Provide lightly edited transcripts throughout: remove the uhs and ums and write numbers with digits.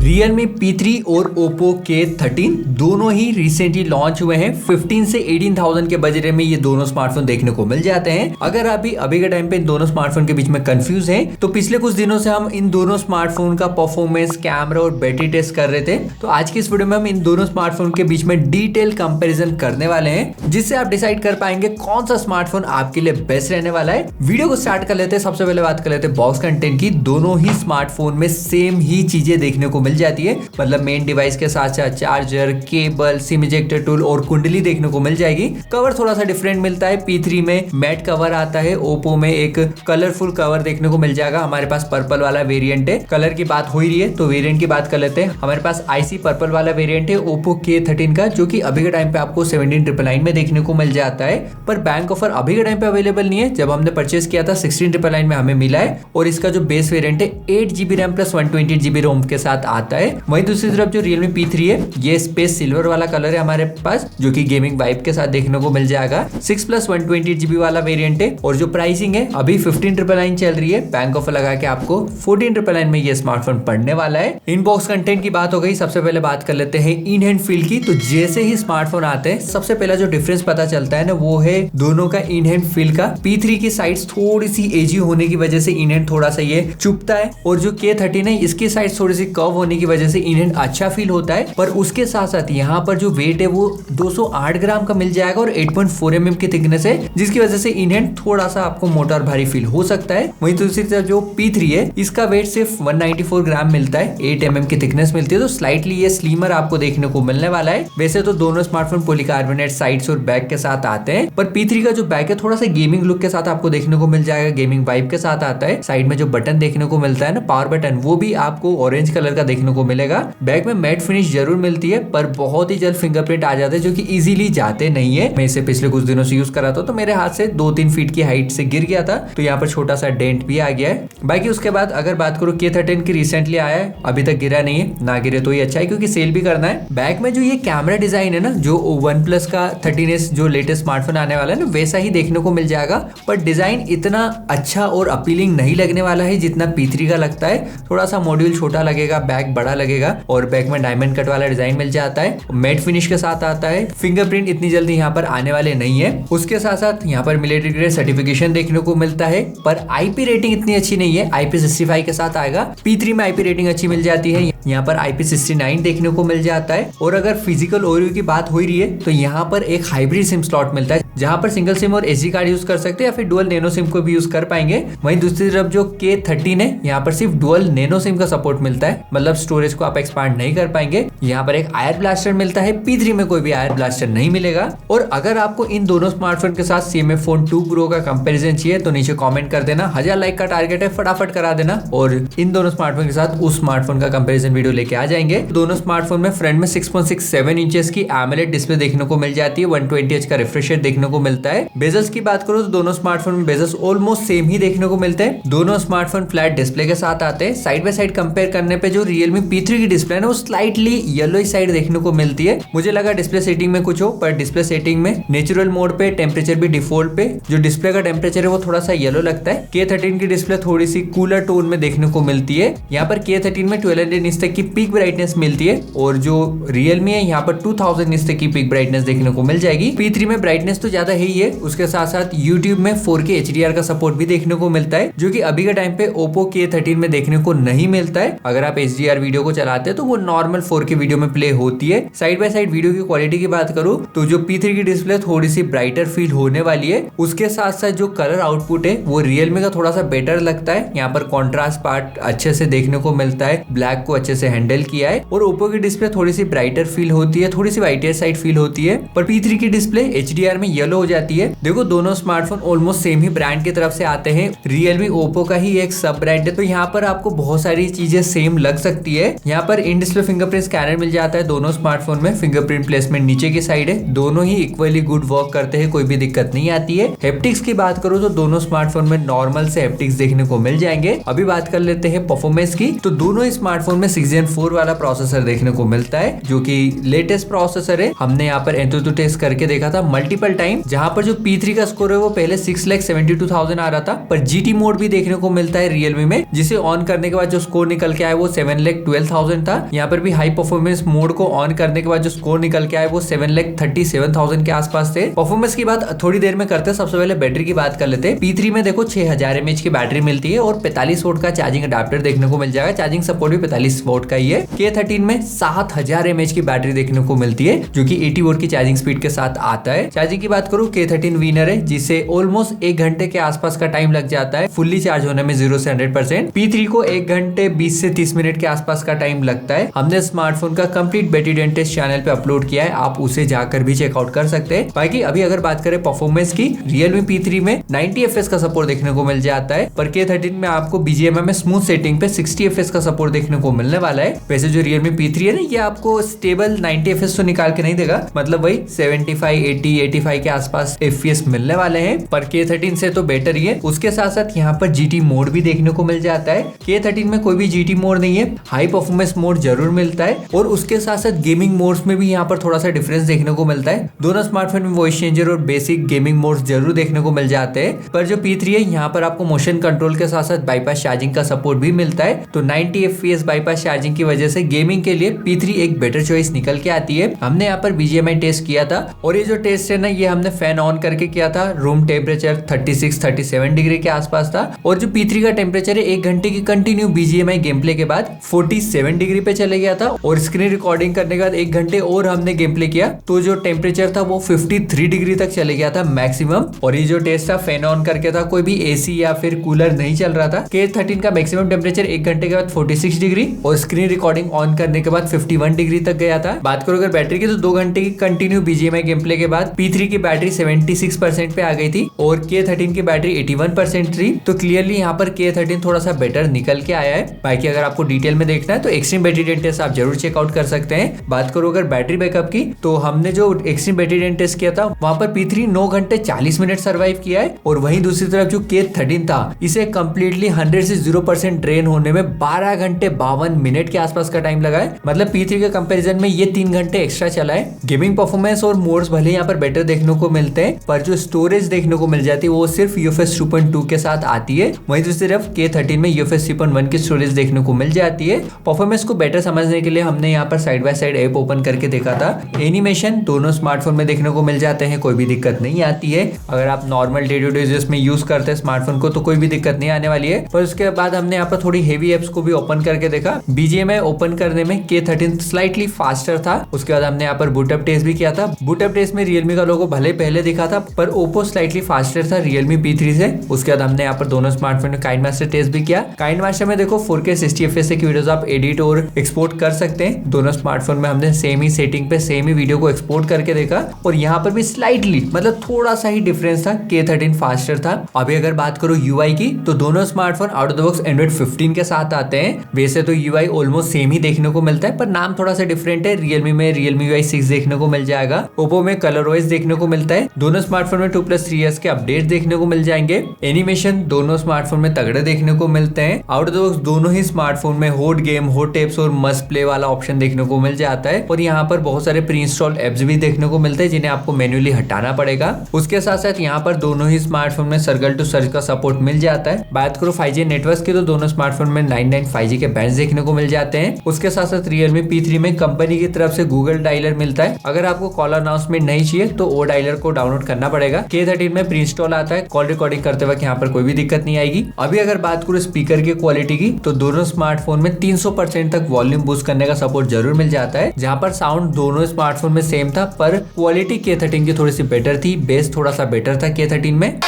Realme P3 और Oppo K13 दोनों ही recently launch हुए हैं। 15 से 18,000 के बजट में ये दोनों स्मार्टफोन देखने को मिल जाते हैं। अगर आप भी अभी के टाइम पे इन दोनों स्मार्टफोन के बीच में कंफ्यूज हैं, तो पिछले कुछ दिनों से हम इन दोनों स्मार्टफोन का परफॉर्मेंस, कैमरा और बैटरी टेस्ट कर रहे थे। तो आज की इस वीडियो में हम इन दोनों स्मार्टफोन के बीच में डिटेल कंपैरिजन करने वाले हैं, जिससे आप डिसाइड कर पाएंगे कौन सा स्मार्टफोन आपके लिए बेस्ट रहने वाला है। वीडियो को स्टार्ट कर लेते हैं। सबसे पहले बात कर लेते हैं बॉक्स कंटेंट की। दोनों ही स्मार्टफोन में सेम ही चीजें देखने को मिल जाती है, मतलब मेन डिवाइस के साथ साथ charger, cable, SIM ejector tool और कुंडली देखने को मिल जाएगी। कवर थोड़ा सा डिफरेंट मिलता है। P3 में मैट कवर आता है, ओप्पो में एक कलरफुल कवर देखने को मिल जाएगा। हमारे पास पर्पल वाला वेरिएंट है। कलर की बात हो ही रही है तो वेरिएंट की बात कर लेते हैं। हमारे पास आईसी पर्पल वाला वेरिएंट है ओप्पो K13 का, जो कि अभी के टाइम पे आपको 17,999 में देखने को मिल जाता है। पर बैंक ऑफर अभी के टाइम पे अवेलेबल नहीं है। जब हमने परचेस किया था 16,999 में हमें मिला है। और इसका जो बेस वेरिएंट है 8GB रैम प्लस 128GB रोम के साथ आता है। वहीं दूसरी तरफ जो Realme P3 है, ये स्पेस सिल्वर वाला कलर है हमारे पास, जो कि गेमिंग वाइब के साथ देखने को मिल जाएगा। 6 प्लस 128GB वाला वेरिएंट है। और जो प्राइसिंग है अभी 15,999 चल रही है। बैंक ऑफर लगा के आपको 14,999 में ये स्मार्टफोन पड़ने वाला है। इनबॉक्स कंटेंट की बात हो गई। सबसे पहले बात कर लेते हैं इन हैंड फील की। तो जैसे ही स्मार्टफोन आते हैं, सबसे पहला जो डिफरेंस पता चलता है ना, वो है दोनों का इन हैंड फील का। P3 की साइड्स थोड़ी सी एजी होने की वजह से इन हैंड थोड़ा सा ये चुभता है, और जो K13 है, इसकी साइड थोड़ी सी कर्व होने की वजह से इन हैंड अच्छा फील होता है। पर उसके साथ साथ यहाँ पर जो वेट है वो 208 ग्राम का मिल जाएगा और 8.4 mm की थिकनेस है, जिसकी वजह से इन हैंड थोड़ा सा आपको मोटा और भारी फील हो सकता है। वहीं दूसरी तरफ जो P3 है, इसका वेट सिर्फ 194 ग्राम मिलता है, 8 mm की थिकनेस मिलती है, तो स्लाइटली ये स्लीमर आपको देखने को मिलने वाला है। वैसे तो दोनों स्मार्टफोन पॉलीकार्बोनेट साइड्स और बैक के साथ आते हैं, पर P3 का जो बैक है थोड़ा सा गेमिंग लुक के साथ आपको देखने को मिल जाएगा, गेमिंग वाइब के साथ आता है। साइड में जो बटन देखने को मिलता है ना, पावर बटन, वो भी आपको ऑरेंज कलर का देखने को मिलेगा। बैक में मैट फिनिश जरूर मिलती है, पर बहुत ही जल्द फिंगरप्रिंट आ जाते हैं, जो कि इजीली जाते नहीं है। मैं इसे पिछले कुछ दिनों से यूज कर रहा था, तो मेरे हाथ से 2-3 फीट की हाइट से गिर गया था, तो यहाँ पर छोटा सा डेंट भी आ गया है। बाकी उसके बाद अगर बात करूँ K13 की, रिसेंटली आया है, अभी तक गिरा नहीं है। ना गिरे तो ही अच्छा है, क्योंकि सेल भी करना है। बैक में जो ये कैमरा डिजाइन है ना, जो OnePlus का 13S जो लेटेस्ट स्मार्टफोन आने वाला है ना, वैसा ही देखने को मिल जाएगा। पर डिजाइन इतना अच्छा और अपीलिंग नहीं लगने वाला है जितना P3 का लगता है। थोड़ा सा मॉड्यूल छोटा लगेगा, बैक बड़ा लगेगा, और बैक में डायमंड कट वाला डिजाइन मिल जाता है, मैट फिनिश के साथ आता है। फिंगरप्रिंट इतनी जल्दी यहाँ पर आने वाले नहीं है। उसके साथ साथ यहाँ पर मिलिट्री ग्रेड सर्टिफिकेशन देखने को मिलता है, पर IP रेटिंग इतनी अच्छी नहीं है। IP65 के साथ आएगा। P3 में IP रेटिंग अच्छी मिल जाती है, यहाँ पर IP69 देखने को मिल जाता है। और अगर फिजिकल ओवरव्यू की बात हो रही है, तो यहाँ पर एक हाइब्रिड सिम स्लॉट मिलता है, जहाँ पर सिंगल सिम और SD कार्ड यूज कर सकते हैं, या फिर डुअल नैनो सिम को भी यूज कर पाएंगे। वहीं दूसरी तरफ जो K13 है, यहाँ पर सिर्फ डुअल नैनो सिम का सपोर्ट मिलता है, मतलब स्टोरेज को आप एक्सपांड नहीं कर पाएंगे। यहाँ पर एक आयर ब्लास्टर मिलता है, P3 में कोई भी आयर ब्लास्टर नहीं मिलेगा। और अगर आपको इन दोनों स्मार्टफोन के साथ CMF Phone 2 Pro का कंपैरिजन चाहिए, तो नीचे कमेंट कर देना। 1000 लाइक का टारगेट है, फटाफट करा देना, और इन दोनों स्मार्टफोन के साथ उस स्मार्टफोन का कंपैरिजन वीडियो लेके आ जाएंगे। दोनों स्मार्टफोन में फ्रंट में 6.67 इंचेस की AMOLED डिस्प्ले देखने को मिल जाती है, 120Hz का रिफ्रेश रेट देखने को मिलता है। बेजल्स की बात करो तो दोनों स्मार्टफोन में बेजल्स ऑलमोस्ट सेम ही देखने को मिलते हैं। दोनों स्मार्टफोन फ्लैट डिस्प्ले के साथ आते हैं। साइड बाय साइड कंपेयर करने पे जो Realme P3 की डिस्प्ले है ना, वो स्लाइटली येलो साइड देखने को मिलती है। मुझे लगा डिस्प्ले सेटिंग में कुछ हो, पर डिस्प्ले सेटिंग में नेचुरल मोड पे टेम्परेचर भी डिफॉल्ट पे जो डिस्प्ले का टेम्परेचर है वो थोड़ा सा येलो लगता है। K13 की डिस्प्ले थोड़ी सी कूलर टोन में देखने को मिलती है। यहाँ पर K13 में 1200 निट्स तक की पीक ब्राइटनेस मिलती है, और जो Realme है यहाँ पर 2000 निट्स तक की पीक ब्राइटनेस देखने को मिल जाएगी। P3 में ब्राइटनेस तो ज्यादा ही है। उसके साथ साथ YouTube में 4K HDR का सपोर्ट भी देखने को मिलता है, जो कि अभी के टाइम पे Oppo K13 में देखने को नहीं मिलता है। अगर आप HDR वीडियो को चलाते हैं तो वो नॉर्मल 4K वीडियो में प्ले होती है। साइड बाय साइड वीडियो की क्वालिटी की बात करूँ तो जो P3 की डिस्प्ले थोड़ी सी ब्राइटर फील होने वाली है। उसके साथ साथ जो कलर आउटपुट है वो Realme का थोड़ा सा बेटर लगता है। यहाँ पर कॉन्ट्रास्ट पार्ट अच्छे से देखने को मिलता है, ब्लैक को अच्छे से हैंडल किया है। और Oppo की डिस्प्ले थोड़ी सी ब्राइटर फील होती है, थोड़ी सी वाइटर साइड फील होती है। पर P3 की डिस्प्ले HDR में येलो हो जाती है। देखो दोनों स्मार्टफोन ऑलमोस्ट सेम ही ब्रांड की तरफ से आते हैं। Realme Oppo का ही एक सब ब्रांड है, तो यहाँ पर आपको बहुत सारी चीजें सेम लग सकती है। यहाँ पर इन डिस्प्ले फिंगरप्रिंट स्कैनर मिल जाता है दोनों स्मार्टफोन में। फिंगरप्रिंट प्लेसमेंट नीचे की साइड है। दोनों ही इक्वली गुड वर्क करते हैं, कोई भी दिक्कत नहीं आती है। हेप्टिक्स की बात करो तो दोनों स्मार्टफोन में नॉर्मल से हेप्टिक्स देखने को मिल जाएंगे। अभी बात कर लेते हैं परफॉर्मेंस की, तो दोनों स्मार्टफोन में 6 Gen 4 वाला प्रोसेसर देखने को मिलता है, जो कि लेटेस्ट प्रोसेसर है। हमने यहाँ पर एंथुसियास्ट टेस्ट करके देखा था मल्टीपल टाइम, टाइम, जहां पर जो P3 का स्कोर है वो पहले 6,72,000 आ रहा था, पर GT मोड भी देखने को मिलता है Realme में, जिसे ऑन करने के बाद जो स्कोर निकल के आया वो 7,12,000 था। यहाँ पर भी हाई परफॉर्मेंस मोड को ऑन करने के बाद जो स्कोर निकल के आया वो 7,37,000 के आसपास थे। परफॉर्मेंस की बात थोड़ी देर में करते हैं, सबसे पहले बैटरी की बात कर लेते हैं। P3 में देखो 6000 mAh की बैटरी मिलती है और 45 वोल्ट का चार्जिंग अडाप्टर देखने को मिल जाएगा। चार्जिंग सपोर्ट भी 45 वोल्ट का ही है। K13 में 7000 mAh की बैटरी देखने को मिलती है, जो कि 80 वोल्ट की चार्जिंग स्पीड के साथ आता है। चार्जिंग की बात करूं, K13 विनर है, जिसे ऑलमोस्ट 1 घंटे के आसपास का टाइम लग जाता है फुल्ली चार्ज होने में 0 से 100%। P3 को 1 घंटे 20 से 30 मिनट के आसपास का टाइम लगता है। हमने स्मार्टफोन का कंप्लीट बैटरी डेंट टेस्ट चैनल पे अपलोड किया है, आप उसे जाकर भी चेकआउट कर सकते हैं। बाकी अभी अगर बात करें परफॉर्मेंस की, Realme P3 में 90 fps का सपोर्ट देखने को मिल जाता है, पर K13 में आपको BGMI में स्मूथ सेटिंग पे 60 fps का सपोर्ट देखने को मिलने वाला है। वैसे जो Realme P3 है ना, ये आपको स्टेबल 90 fps तो निकाल के नहीं देगा, मतलब वही 75, 80, 85 के आसपास FPS मिलने वाले हैं, पर K13 से तो बेटर ही है। उसके साथ साथ यहाँ पर GT मोड भी देखने को मिल जाता है। K13 में कोई भी GT मोड नहीं है, हाई परफॉर्मेंस मोड जरूर मिलता है, और उसके साथ साथ गेमिंग मोड्स में भी यहाँ पर थोड़ा सा डिफरेंस देखने को मिलता है। दोनों स्मार्टफोन में वॉइस चेंजर और बेसिक गेमिंग मोड्स जरूर देखने को मिल जाते हैं, पर जो P3 है यहाँ पर आपको मोशन कंट्रोल के साथ साथ बाईपास चार्जिंग का सपोर्ट भी मिलता है। तो 90 fps बाईपास चार्जिंग की वजह से गेमिंग के लिए P3 एक बेटर चॉइस निकल के आती है। हमने यहाँ पर BGMI टेस्ट किया था, और ये जो टेस्ट है ना, ये हमने फैन ऑन करके किया था। रूम टेम्परेचर 36-37 डिग्री के आसपास था, और जो P3 का टेम्परेचर है 1 घंटे की कंटिन्यू BGMI गेम प्ले के बाद 47 डिग्री पे चले गया था, और स्क्रीन रिकॉर्डिंग करने के बाद 1 घंटे और हमने गेम प्ले किया तो जो टेम्परेचर था वो 53 डिग्री तक चले गया था मैक्सिमम। और ये जो टेस्ट था फैन ऑन करके था, कोई भी AC या फिर कूलर नहीं चल रहा था। K13 का मैक्सिमम टेम्परेचर 1 घंटे के बाद 46 डिग्री और स्क्रीन रिकॉर्डिंग ऑन करने के बाद 51 डिग्री तक गया था। बात करो अगर बैटरी की, तो 2 घंटे की कंटिन्यू BGMI गेम प्ले के बाद P3 की बैटरी 76% पे आ गई थी, और K13 की बैटरी 81% थी। तो क्लियरली यहाँ पर K13 थोड़ा सा बेटर निकल के आया है। बाकी अगर आपको डिटेल में देखना है तो एक्सट्रीम बैटरी डेंट टेस्ट आप जरूर चेकआउट कर सकते हैं। बात करो अगर बैटरी बैकअप की, तो हमने जो एक्सट्रीम बैटरी डेंट टेस्ट किया था वहां पर P3 9 घंटे 40 मिनट सर्वाइव किया है, और वहीं दूसरी तरफ जो K13 था, इसे कंप्लीटली 100 से 0% ड्रेन होने में 12 घंटे 52 मिनट के आसपास का टाइम लगा है। मतलब P3 के कंपैरिजन में ये 3 घंटे एक्स्ट्रा चला है। गेमिंग परफॉर्मेंस और मोड्स भले यहाँ पर बेटर देखने को मिलते हैं, पर जो स्टोरेज देखने को मिल जाती है वो सिर्फ UFS 2.2 के साथ आती है। वहीं दूसरी तरफ K13 में UFS 3.1 की स्टोरेज देखने को मिल जाती है। परफॉर्मेंस को बेटर समझने के लिए हमने यहाँ पर side by side app open करके देखा था। एनिमेशन दोनों स्मार्टफोन में देखने को मिल जाते हैं, कोई भी दिक्कत नहीं आती है। अगर आप normal day to day use में यूज करते हैं स्मार्टफोन को तो कोई भी दिक्कत नहीं आने वाली है। पर उसके बाद हमने यहाँ पर थोड़ी हेवी एप्स को भी ओपन करके देखा। BGMI ओपन करने में K13 स्लाइटली फास्टर था। उसके बाद हमने यहाँ पर बूटअप टेस्ट भी किया था। बूटअप टेस्ट में Realme का लोगो भले पहले दिखा था, पर Oppo स्लाइटली फास्टर था Realme P3 से। उसके बाद हमने यहाँ पर दोनों स्मार्टफोन में काइनमास्टर टेस्ट भी किया। काइनमास्टर में देखो 4K 60 fps की वीडियोस आप एडिट और एक्सपोर्ट कर सकते हैं। दोनों स्मार्टफोन में हमने सेम ही सेटिंग पे सेम ही वीडियो को एक्सपोर्ट करके देखा, और यहाँ पर भी स्लाइटली मतलब थोड़ा सा ही डिफरेंस था, K13 फास्टर था। अभी अगर बात करो UI की, तो दोनों smartphone out of the box Android 15 के साथ आते हैं। वैसे तो UI ऑलमोस्ट सेम ही देखने को मिलता है, पर नाम थोड़ा सा डिफरेंट है। Realme में Realme UI 6 देखने को मिल जाएगा, Oppo में ColorOS देखने को मिलता है। दोनों स्मार्टफोन में 2+3 years के अपडेट देखने को मिल जाएंगे। एनिमेशन दोनों स्मार्टफोन में तगड़े देखने को मिलते हैं। आउट ऑफ द बॉक्स दोनों ही स्मार्टफोन में हॉट गेम, हॉट टेप्स और मस्ट प्ले वाला ऑप्शन देखने को मिल जाता है, और यहाँ पर बहुत सारे प्री इंस्टॉल्ड एप्स भी देखने को मिलते हैं जिन्हें आपको मैन्युअली हटाना पड़ेगा। उसके साथ साथ यहाँ पर दोनों ही स्मार्टफोन में सर्कल टू सर्च का सपोर्ट मिल जाता है। बात करो 5G नेटवर्क की, तो दोनों स्मार्टफोन में 99 5G के बैंड्स देखने को मिल जाते हैं। उसके साथ साथ Realme P3 में कंपनी की तरफ से गूगल डायलर मिलता है। अगर आपको कॉल अनाउंसमेंट नहीं चाहिए तो वो डायलर को डाउनलोड करना पड़ेगा। K13 में प्री इंस्टॉल आता है, कॉल रिकॉर्डिंग करते वक्त यहाँ पर कोई भी दिक्कत नहीं आएगी। अभी अगर बात करूँ स्पीकर की क्वालिटी की, तो दोनों स्मार्टफोन में 300% तक वॉल्यूम बूस्ट करने का सपोर्ट जरूर मिल जाता है। जहाँ पर साउंड दोनों स्मार्टफोन में सेम था, पर क्वालिटी K13 की थोड़ी सी बेटर थी। बेस थोड़ा सा बेटर था K13 में।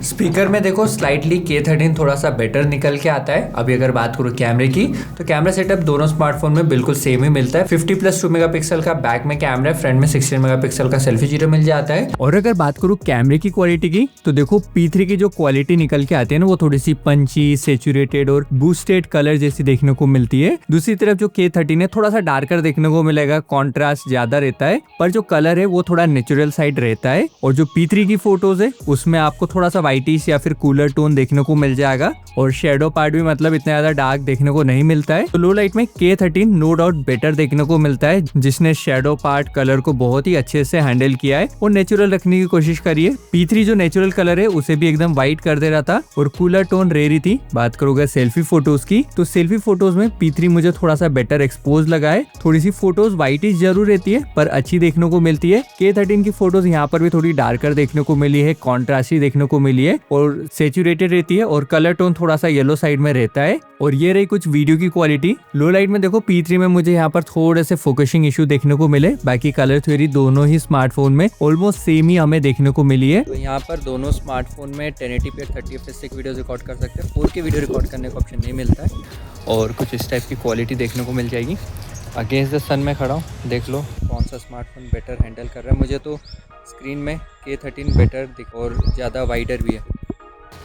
स्पीकर में देखो स्लाइटली K13 थोड़ा सा बेटर निकल के आता है। अभी अगर बात करूँ कैमरे की, तो कैमरा सेटअप दोनों स्मार्टफोन में बिल्कुल सेम ही मिलता है। 50+2 मेगापिक्सल का बैक में कैमरा है, फ्रंट में 16 मेगापिक्सल का सेल्फी जीरो मिल जाता है। और अगर बात करूँ कैमरे की क्वालिटी की, तो देखो P3 की जो क्वालिटी निकल के आती है ना, वो थोड़ी सी पंची, सेचुरेटेड और बूस्टेड कलर जैसी देखने को मिलती है। दूसरी तरफ जो K13 है थोड़ा सा डार्कर देखने को मिलेगा, कॉन्ट्रास्ट ज्यादा रहता है, पर जो कलर है वो थोड़ा नेचुरल साइड रहता है। और जो P3 की फोटोज है उसमें आपको थोड़ा सा वाइटिश या फिर कूलर टोन देखने को मिल जाएगा और शेडो पार्ट भी मतलब इतना ज्यादा डार्क देखने को नहीं मिलता है। तो लो लाइट में K13 नो डाउट बेटर देखने को मिलता है, जिसने शेडो पार्ट कलर को बहुत ही अच्छे से हैंडल किया है और नेचुरल रखने की कोशिश करी है। P3 जो नेचुरल कलर है उसे भी एकदम व्हाइट कर दे रहा था और कूलर टोन रेरी थी। बात करोगे सेल्फी फोटोज की, तो सेल्फी फोटोज में P3 मुझे थोड़ा सा बेटर एक्सपोज लगा है। थोड़ी सी फोटोज व्हाइटिश जरूर रहती है पर अच्छी देखने को मिलती है। K13 की फोटोज यहाँ पर भी थोड़ी डार्कर देखने को मिली है, कॉन्ट्रास्टी देखने को मिली है और सेचुरेटेड रहती है और कलर टोन थोड़ा सा येलो साइड में रहता है। और ये रही कुछ वीडियो की क्वालिटी। लो लाइट में देखो P3 में मुझे यहाँ पर थोड़े से फोकसिंग इशू देखने को मिले, बाकी कलर थ्योरी दोनों ही स्मार्टफोन में ऑलमोस्ट सेम ही हमें देखने को मिली है। तो यहाँ पर दोनों स्मार्टफोन में 1080p 30 fps तक वीडियो रिकॉर्ड कर सकते हैं। 4K वीडियो रिकॉर्ड करने का ऑप्शन नहीं मिलता है और कुछ इस टाइप की क्वालिटी देखने को मिल जाएगी। अगेंस्ट द सन में खड़ा हूँ, देख लो कौन सा स्मार्टफोन बेटर हैंडल कर रहा है। मुझे तो स्क्रीन में K13 बेटर दिख और ज़्यादा वाइडर भी है।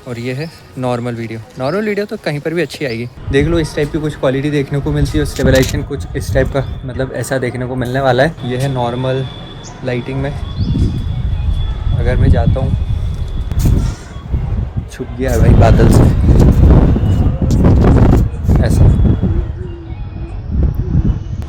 और ये है नॉर्मल वीडियो तो कहीं पर भी अच्छी आएगी। देख लो इस टाइप की कुछ क्वालिटी देखने को मिलती है। स्टेबलाइजेशन कुछ इस टाइप का मतलब ऐसा देखने को मिलने वाला है। ये है नॉर्मल लाइटिंग में। अगर मैं जाता हूँ, छुप गया है भाई बादल से, ऐसा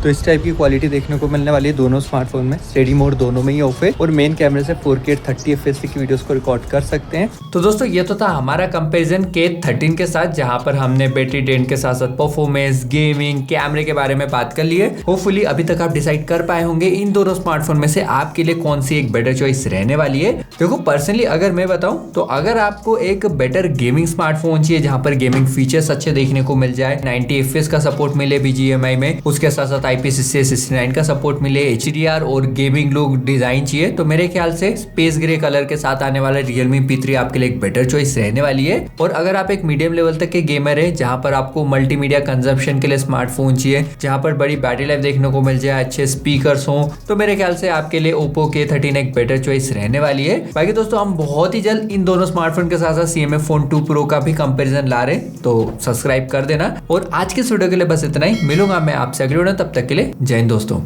तो इस टाइप की क्वालिटी देखने को मिलने वाली है दोनों स्मार्टफोन में। स्टेडी मोड दोनों में ही ऑफ है और मेन कैमरे से 4K 30 fps की वीडियोस को रिकॉर्ड कर सकते हैं। तो दोस्तों ये तो था हमारा कंपैरिजन K13 के साथ, जहां पर हमने बैटरी ड्रेन के साथ साथ परफॉर्मेंस, गेमिंग, कैमरे के बारे में बात कर ली है। होपफुली अभी तक आप डिसाइड कर पाए होंगे इन दोनों स्मार्टफोन में से आपके लिए कौन सी एक बेटर चॉइस रहने वाली है। देखो पर्सनली अगर मैं बताऊं तो अगर आपको एक बेटर गेमिंग स्मार्टफोन चाहिए जहां पर गेमिंग फीचर्स अच्छे देखने को मिल जाए, 90 fps का सपोर्ट मिले BGMI में, उसके साथ साथ IP69 का सपोर्ट मिले, HDR और गेमिंग लुक डिजाइन चाहिए, तो मेरे ख्याल से स्पेस ग्रे कलर के साथ आने वाला Realme P3 आपके लिए एक बेटर चॉइस रहने वाली है। और अगर आप एक मीडियम लेवल तक के गेमर है जहां पर आपको मल्टीमीडिया कंजप्शन के लिए स्मार्टफोन चाहिए, जहां पर बड़ी बैटरी लाइफ देखने को मिल जाए, अच्छे स्पीकर्स हो, तो मेरे ख्याल से आपके लिए Oppo K13 एक बेटर चॉइस रहने वाली है। बाकी दोस्तों हम बहुत ही जल्द इन दोनों स्मार्टफोन के साथ साथ CMF Phone 2 Pro का भी कंपैरिजन ला रहे, तो सब्सक्राइब कर देना। और आज के वीडियो के लिए बस इतना ही, मिलूंगा मैं आपसे अगले वीडियो, तब तक के लिए जय हिंद दोस्तों।